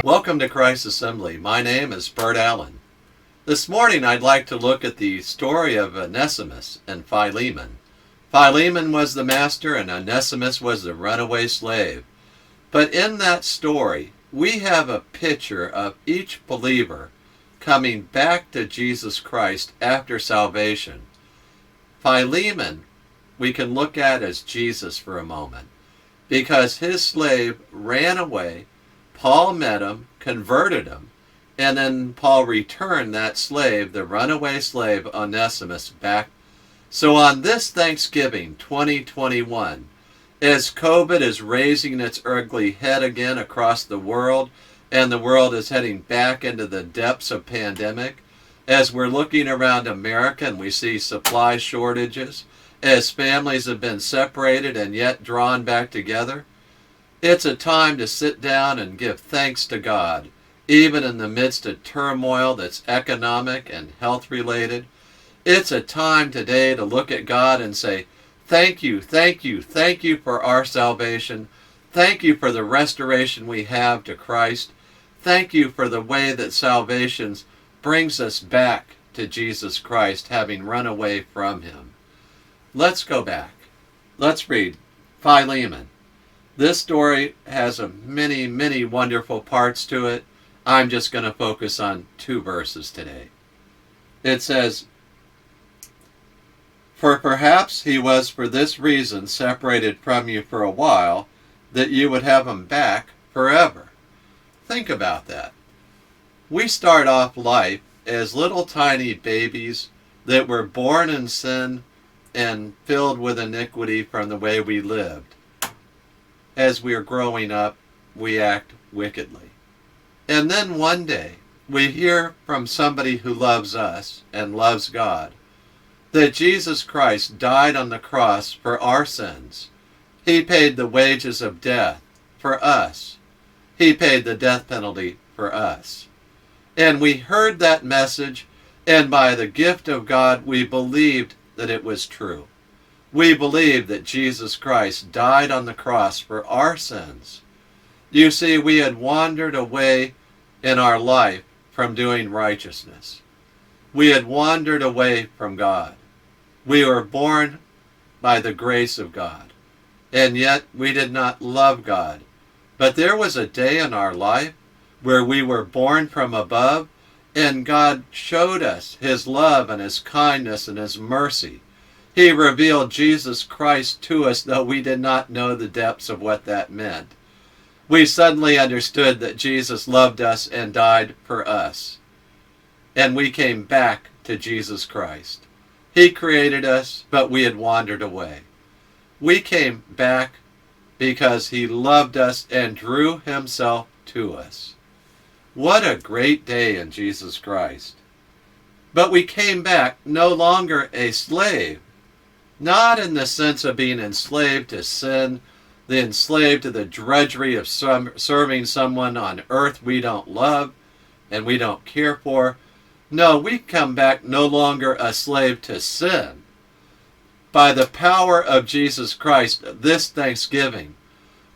Welcome to Christ Assembly. My name is Bert Allen. This morning I'd like to look at the story of Onesimus and Philemon. Philemon was the master and Onesimus was the runaway slave. But in that story, we have a picture of each believer coming back to Jesus Christ after salvation. Philemon we can look at as Jesus for a moment, because his slave ran away. Paul met him, converted him, and then Paul returned that slave, the runaway slave Onesimus, back. So on this Thanksgiving 2021, as COVID is raising its ugly head again across the world, and the world is heading back into the depths of pandemic, as we're looking around America and we see supply shortages, as families have been separated and yet drawn back together, it's a time to sit down and give thanks to God, even in the midst of turmoil that's economic and health related. It's a time today to look at God and say, thank you, thank you, thank you for our salvation. Thank you for the restoration we have to Christ. Thank you for the way that salvation brings us back to Jesus Christ, having run away from him. Let's go back. Let's read Philemon. This story has many, many wonderful parts to it. I'm just going to focus on 2 verses today. It says, "For perhaps he was for this reason separated from you for a while, that you would have him back forever." Think about that. We start off life as little tiny babies that were born in sin and filled with iniquity from the way we lived. As we are growing up, we act wickedly. And then one day, we hear from somebody who loves us and loves God that Jesus Christ died on the cross for our sins. He paid the wages of death for us. He paid the death penalty for us. And we heard that message, and by the gift of God, we believed that it was true. We believe that Jesus Christ died on the cross for our sins. You see, we had wandered away in our life from doing righteousness. We had wandered away from God. We were born by the grace of God, and yet we did not love God. But there was a day in our life where we were born from above, and God showed us his love and his kindness and his mercy. He revealed Jesus Christ to us, though we did not know the depths of what that meant. We suddenly understood that Jesus loved us and died for us. And we came back to Jesus Christ. He created us, but we had wandered away. We came back because he loved us and drew himself to us. What a great day in Jesus Christ. But we came back no longer a slave. Not in the sense of being enslaved to sin, enslaved to the drudgery of serving someone on earth we don't love and we don't care for. No, we come back no longer a slave to sin. By the power of Jesus Christ, this Thanksgiving,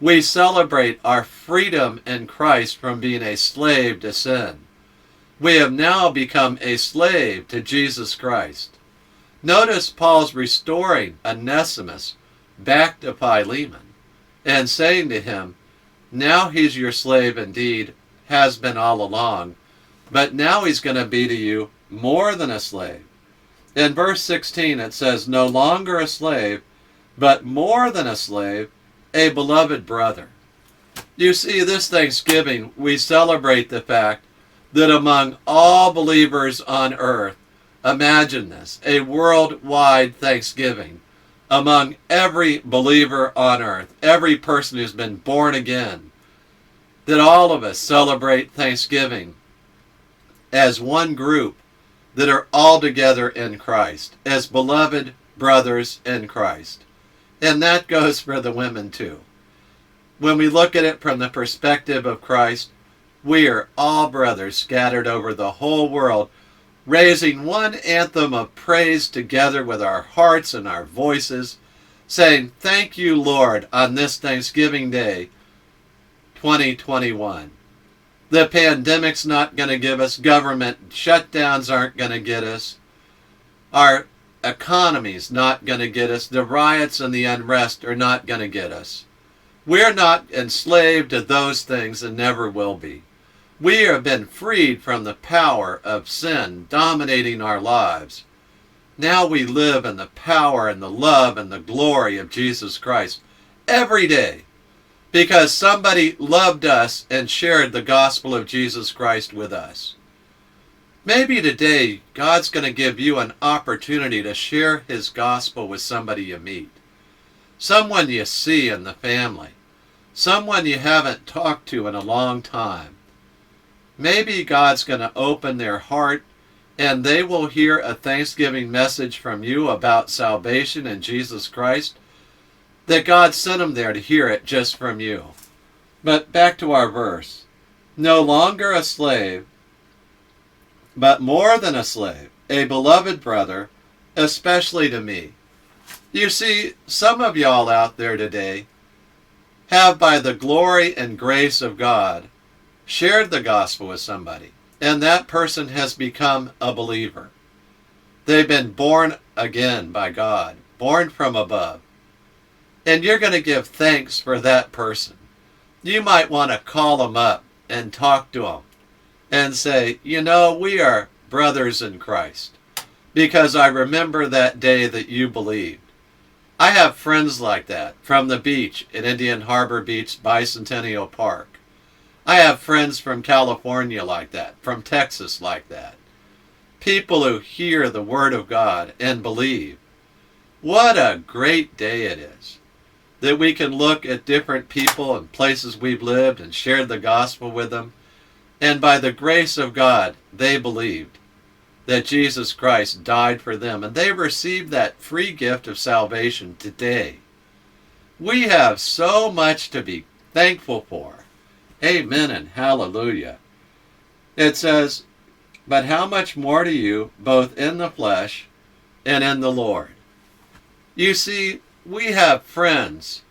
we celebrate our freedom in Christ from being a slave to sin. We have now become a slave to Jesus Christ. Notice Paul's restoring Onesimus back to Philemon and saying to him, now he's your slave indeed, has been all along, but now he's going to be to you more than a slave. In verse 16 it says, no longer a slave, but more than a slave, a beloved brother. You see, this Thanksgiving we celebrate the fact that among all believers on earth, imagine this, a worldwide Thanksgiving among every believer on earth, every person who's been born again, that all of us celebrate Thanksgiving as one group that are all together in Christ, as beloved brothers in Christ. And that goes for the women too. When we look at it from the perspective of Christ, we are all brothers scattered over the whole world, raising one anthem of praise together with our hearts and our voices, saying, thank you, Lord, on this Thanksgiving Day, 2021. The pandemic's not going to give us. Government shutdowns aren't going to get us. Our economy's not going to get us. The riots and the unrest are not going to get us. We're not enslaved to those things and never will be. We have been freed from the power of sin dominating our lives. Now we live in the power and the love and the glory of Jesus Christ every day because somebody loved us and shared the gospel of Jesus Christ with us. Maybe today God's going to give you an opportunity to share his gospel with somebody you meet, someone you see in the family, someone you haven't talked to in a long time. Maybe God's going to open their heart and they will hear a Thanksgiving message from you about salvation in Jesus Christ, that God sent them there to hear it just from you. But back to our verse. No longer a slave, but more than a slave, a beloved brother, especially to me. You see, some of y'all out there today have, by the glory and grace of God, shared the gospel with somebody, and that person has become a believer. They've been born again by God, born from above. And you're going to give thanks for that person. You might want to call them up and talk to them and say, you know, we are brothers in Christ because I remember that day that you believed. I have friends like that from the beach at Indian Harbor Beach, Bicentennial Park. I have friends from California like that, from Texas like that. People who hear the Word of God and believe. What a great day it is that we can look at different people and places we've lived and shared the gospel with them, and by the grace of God, they believed that Jesus Christ died for them, and they received that free gift of salvation today. We have so much to be thankful for. Amen and hallelujah. It says, but how much more to you, both in the flesh and in the Lord. You see, we have friends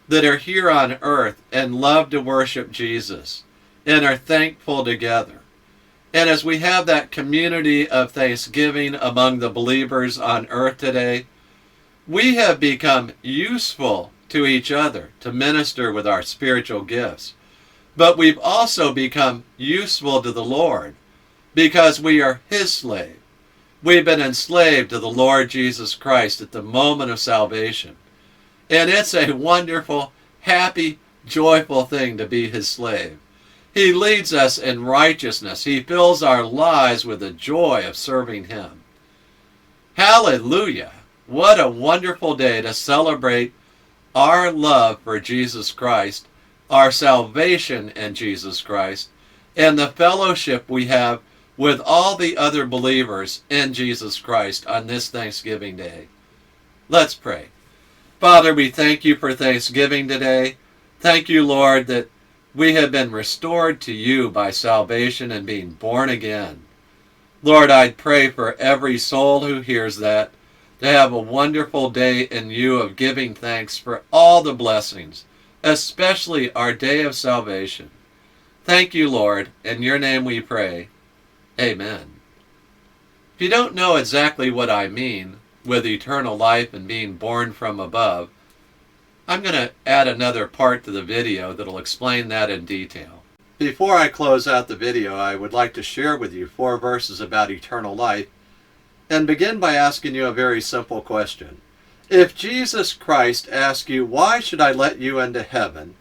that are here on earth and love to worship Jesus and are thankful together. And as we have that community of thanksgiving among the believers on earth today, we have become useful to each other to minister with our spiritual gifts. But we've also become useful to the Lord because we are his slave. We've been enslaved to the Lord Jesus Christ at the moment of salvation. And it's a wonderful, happy, joyful thing to be his slave. He leads us in righteousness. He fills our lives with the joy of serving him. Hallelujah! What a wonderful day to celebrate our love for Jesus Christ, our salvation in Jesus Christ, and the fellowship we have with all the other believers in Jesus Christ on this Thanksgiving Day. Let's pray. Father, we thank you for Thanksgiving today. Thank you, Lord, that we have been restored to you by salvation and being born again. Lord, I pray for every soul who hears that to have a wonderful day in you of giving thanks for all the blessings, especially our day of salvation. Thank you, Lord. In your name we pray. Amen. If you don't know exactly what I mean with eternal life and being born from above, I'm going to add another part to the video that'll explain that in detail. Before I close out the video, I would like to share with you 4 verses about eternal life and begin by asking you a very simple question. If Jesus Christ asked you, why should I let you into heaven?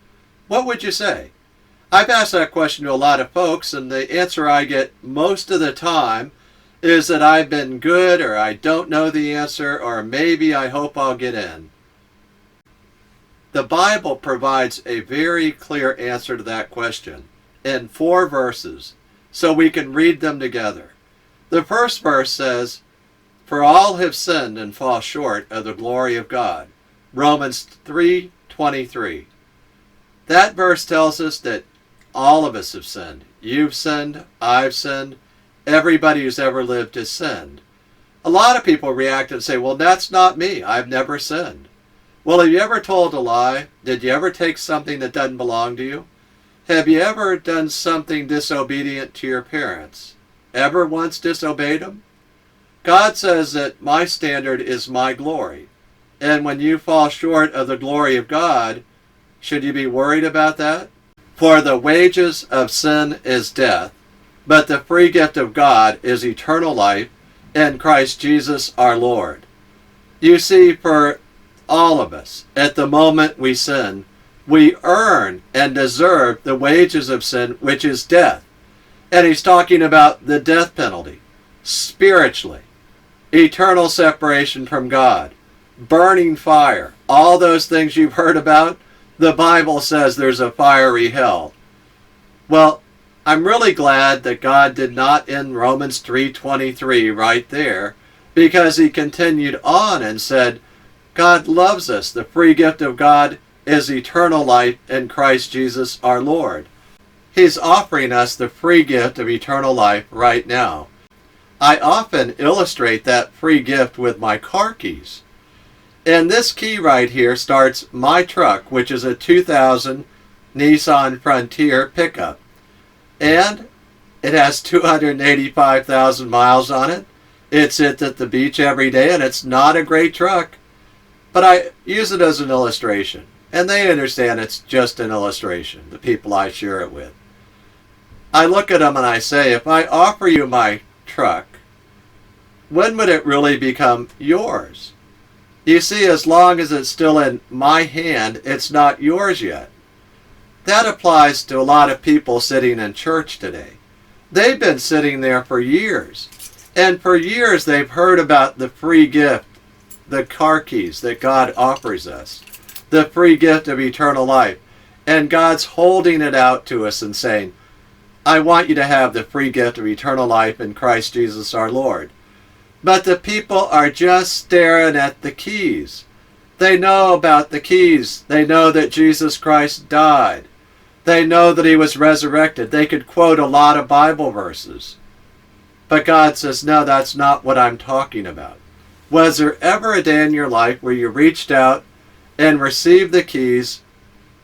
What would you say? I've asked that question to a lot of folks, and the answer I get most of the time is that I've been good, or I don't know the answer, or maybe I hope I'll get in. The Bible provides a very clear answer to that question in 4 verses, so we can read them together. The first verse says, for all have sinned and fall short of the glory of God. Romans 3:23. That verse tells us that all of us have sinned. You've sinned, I've sinned, everybody who's ever lived has sinned. A lot of people react and say, well, that's not me. I've never sinned. Well, have you ever told a lie? Did you ever take something that doesn't belong to you? Have you ever done something disobedient to your parents? Ever once disobeyed them? God says that my standard is my glory. And when you fall short of the glory of God, should you be worried about that? For the wages of sin is death, but the free gift of God is eternal life in Christ Jesus our Lord. You see, for all of us, at the moment we sin, we earn and deserve the wages of sin, which is death. And he's talking about the death penalty, spiritually, eternal separation from God, burning fire, all those things you've heard about. The Bible says there's a fiery hell. Well, I'm really glad that God did not end Romans 3:23 right there, because he continued on and said, God loves us. The free gift of God is eternal life in Christ Jesus our Lord. He's offering us the free gift of eternal life right now. I often illustrate that free gift with my car keys. And this key right here starts my truck, which is a 2000 Nissan Frontier pickup. And it has 285,000 miles on it. It's at the beach every day, and it's not a great truck. But I use it as an illustration. And they understand it's just an illustration, the people I share it with. I look at them and I say, if I offer you my truck, when would it really become yours? You see, as long as it's still in my hand, it's not yours yet. That applies to a lot of people sitting in church today. They've been sitting there for years. And for years they've heard about the free gift, the car keys that God offers us, the free gift of eternal life. And God's holding it out to us and saying, I want you to have the free gift of eternal life in Christ Jesus our Lord. But the people are just staring at the keys. They know about the keys. They know that Jesus Christ died. They know that he was resurrected. They could quote a lot of Bible verses. But God says, no, that's not what I'm talking about. Was there ever a day in your life where you reached out and received the keys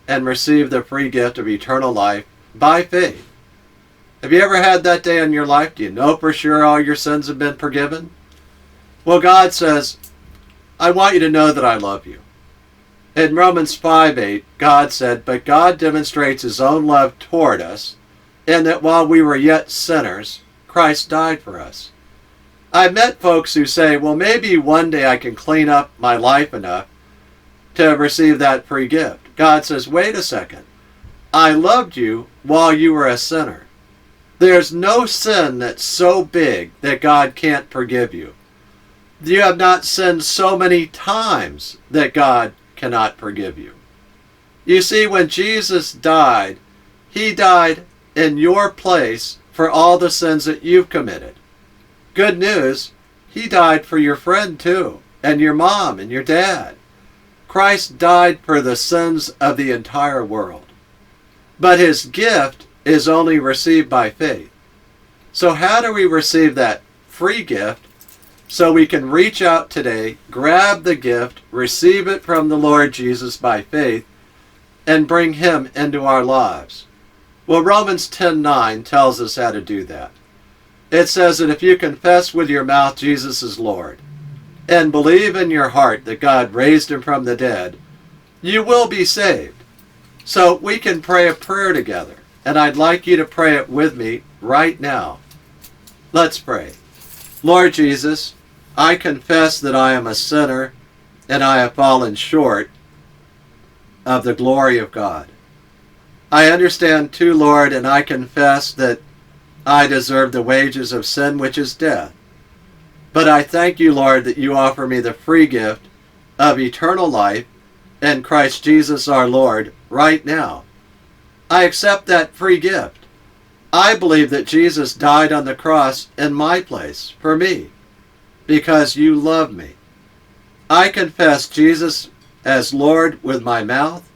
and received the free gift of eternal life by faith? Have you ever had that day in your life? Do you know for sure all your sins have been forgiven? Well, God says, I want you to know that I love you. In Romans 5:8, God said, but God demonstrates his own love toward us, in that while we were yet sinners, Christ died for us. I've met folks who say, well, maybe one day I can clean up my life enough to receive that free gift. God says, wait a second. I loved you while you were a sinner. There's no sin that's so big that God can't forgive you. You have not sinned so many times that God cannot forgive you. You see, when Jesus died, he died in your place for all the sins that you've committed. Good news, he died for your friend too, and your mom and your dad. Christ died for the sins of the entire world. But his gift is only received by faith. So how do we receive that free gift? So we can reach out today, grab the gift, receive it from the Lord Jesus by faith, and bring him into our lives. Well, Romans 10:9 tells us how to do that. It says that if you confess with your mouth Jesus is Lord, and believe in your heart that God raised him from the dead, you will be saved. So we can pray a prayer together, and I'd like you to pray it with me right now. Let's pray. Lord Jesus, I confess that I am a sinner and I have fallen short of the glory of God. I understand too, Lord, and I confess that I deserve the wages of sin, which is death. But I thank you, Lord, that you offer me the free gift of eternal life in Christ Jesus our Lord right now. I accept that free gift. I believe that Jesus died on the cross in my place for me because you love me. I confess Jesus as Lord with my mouth,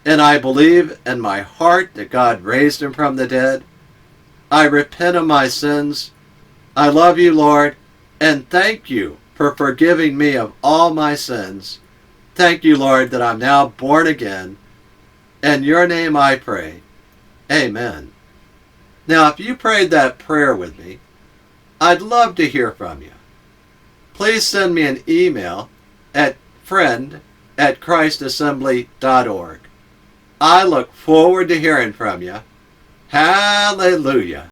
and I believe in my heart that God raised him from the dead. I repent of my sins. I love you, Lord, and thank you for forgiving me of all my sins. Thank you, Lord, that I'm now born again. In your name I pray. Amen. Now, if you prayed that prayer with me, I'd love to hear from you. Please send me an email at friend@christassembly.org. I look forward to hearing from you. Hallelujah.